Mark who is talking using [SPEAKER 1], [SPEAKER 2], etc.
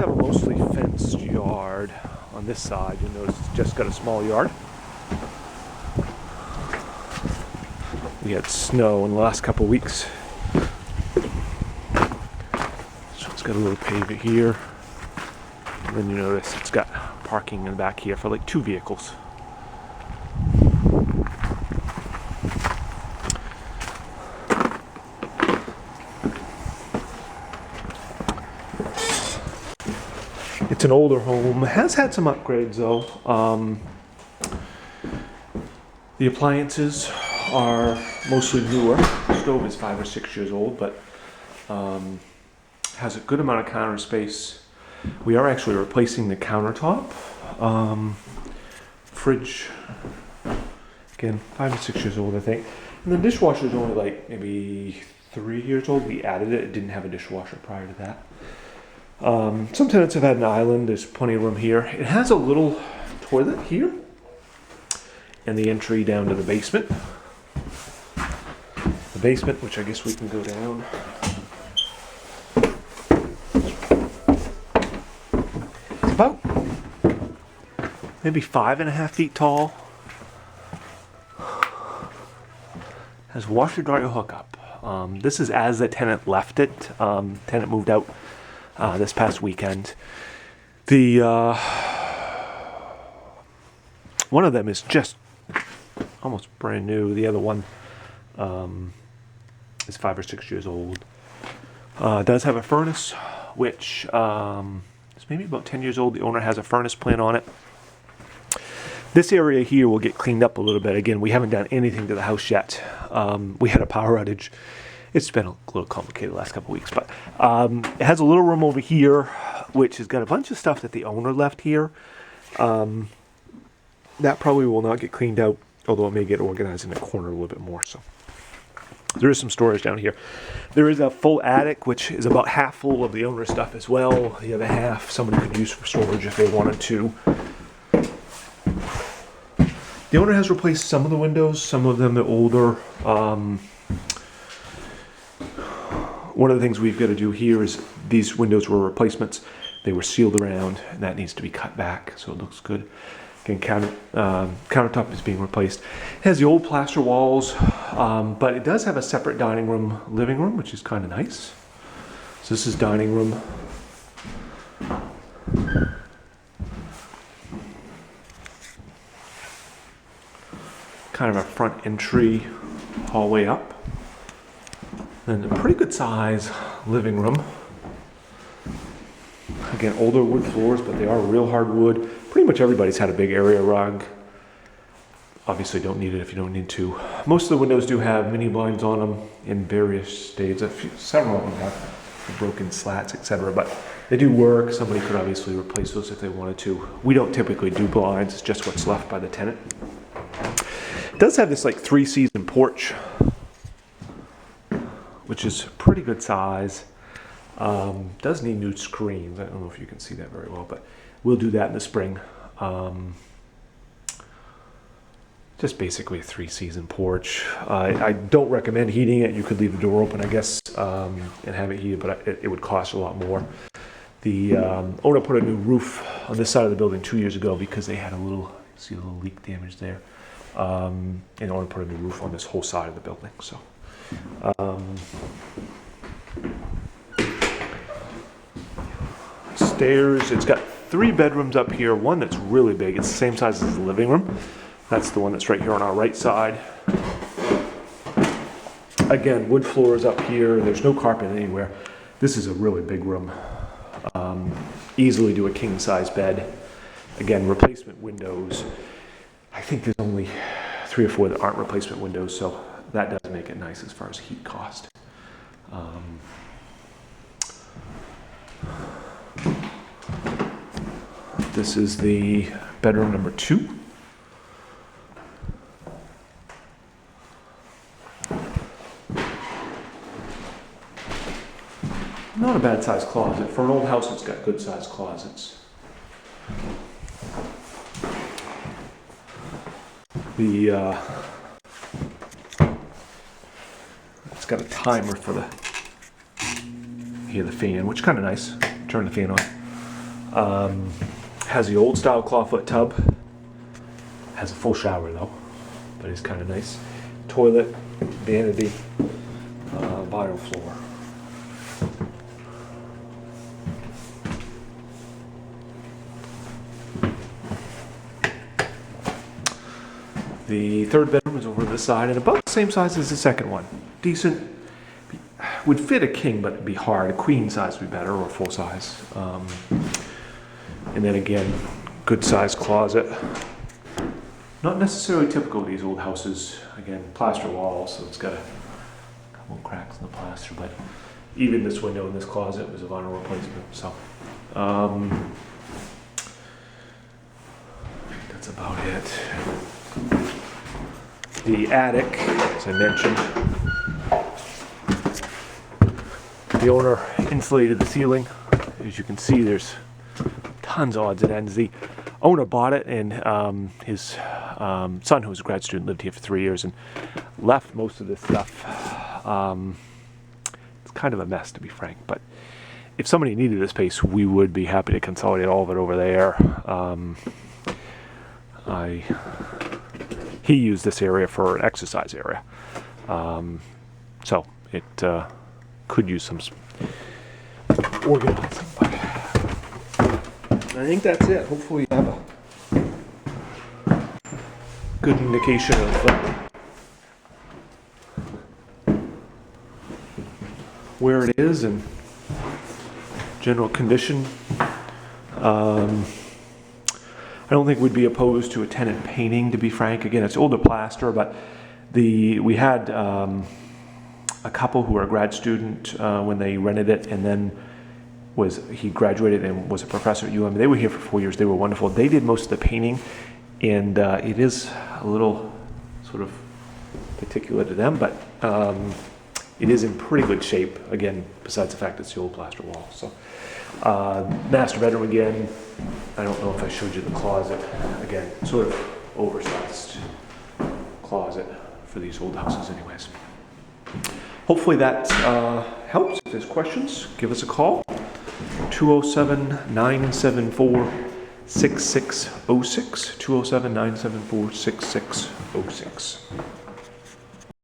[SPEAKER 1] have a mostly fenced yard on this side. You'll notice it's just got a small yard. We had snow in the last couple weeks. So it's got a little paver here. And then you notice it's got parking in the back here for like 2 vehicles. It's an older home. It has had some upgrades though. The appliances are mostly newer. The stove is 5 or 6 years old, but has a good amount of counter space. We are actually replacing the countertop. Fridge, again, 5 or 6 years old, I think. And the dishwasher is only like maybe 3 years old. We added it. It didn't have a dishwasher prior to that. Some tenants have had an island. There's plenty of room here. It has a little toilet here and the entry down to the basement. The basement, which I guess we can go down. It's about maybe 5.5 feet tall. Has washer dryer hookup. This is as the tenant left it. Tenant moved out this past weekend. The one of them is just almost brand new. The other one is 5 or 6 years old. Does have a furnace, which is maybe about 10 years old. The owner has a furnace plan on it. This area here will get cleaned up a little bit. Again, we haven't done anything to the house yet. We had a power outage. It's been a little complicated the last couple of weeks, but it has a little room over here, which has got a bunch of stuff that the owner left here. That probably will not get cleaned out, although it may get organized in the corner a little bit more. So there is some storage down here. There is a full attic, which is about half full of the owner's stuff as well. The other half somebody could use for storage if they wanted to. The owner has replaced some of the windows. Some of them are older. One of the things we've got to do here is these windows were replacements. They were sealed around, and that needs to be cut back so it looks good. Again, countertop is being replaced. It has the old plaster walls, but it does have a separate dining room, living room, which is kind of nice. So this is dining room. Kind of a front entry hallway up. And a pretty good size living room. Again, older wood floors, but they are real hardwood. Pretty much everybody's had a big area rug. Obviously don't need it if you don't need to. Most of the windows do have mini blinds on them in various stages. Several of them have broken slats, etc. But they do work. Somebody could obviously replace those if they wanted to. We don't typically do blinds. It's just what's left by the tenant. It does have this like 3-season porch, which is pretty good size. Does need new screens. I don't know if you can see that very well, but we'll do that in the spring. Just basically a 3-season porch. I don't recommend heating it. You could leave the door open, I guess, and have it heated, but it would cost a lot more. The owner put a new roof on this side of the building 2 years ago because they had a little leak damage there. And the owner put a new roof on this whole side of the building. So. Stairs, it's got 3 bedrooms up here, one that's really big. It's the same size as the living room. That's the one that's right here on our right side. Again, wood floors up here. There's no carpet anywhere. This is a really big room. Easily do a king size bed. Again, replacement windows. I think there's only 3 or 4 that aren't replacement windows, so that does make it nice as far as heat cost. This is the bedroom number 2. Not a bad sized closet. For an old house, it's got good sized closets. It's got a timer for the fan, which is kind of nice. Turn the fan on. Has the old style clawfoot tub. Has a full shower though, but it's kind of nice. Toilet, vanity, vinyl floor. The third bedroom is over this side and about the same size as the second one. Decent. Would fit a king, but it'd be hard. A queen size would be better, or full size. And then again, good sized closet. Not necessarily typical of these old houses. Again, plaster walls, so it's got a couple cracks in the plaster, but even this window in this closet was a vinyl replacement. So that's about it. The attic, as I mentioned, the owner insulated the ceiling. As you can see, there's tons of odds and ends. The owner bought it, and his son, who was a grad student, lived here for 3 years and left most of this stuff. It's kind of a mess, to be frank, but if somebody needed this space, we would be happy to consolidate all of it over there. He used this area for an exercise area, so it could use some organizing. But I think that's it. Hopefully you have a good indication of where it is and general condition. I don't think we'd be opposed to a tenant painting, to be frank. Again, it's older plaster, but we had a couple who were a grad student when they rented it, and then he graduated and was a professor at UM. They were here for 4 years. They were wonderful. They did most of the painting, and it is a little sort of particular to them, but it is in pretty good shape, again, besides the fact it's the old plaster wall. So master bedroom again. I don't know if I showed you the closet. Again, sort of oversized closet for these old houses anyways. Hopefully that helps. If there's questions, give us a call. 207-974-6606. 207-974-6606.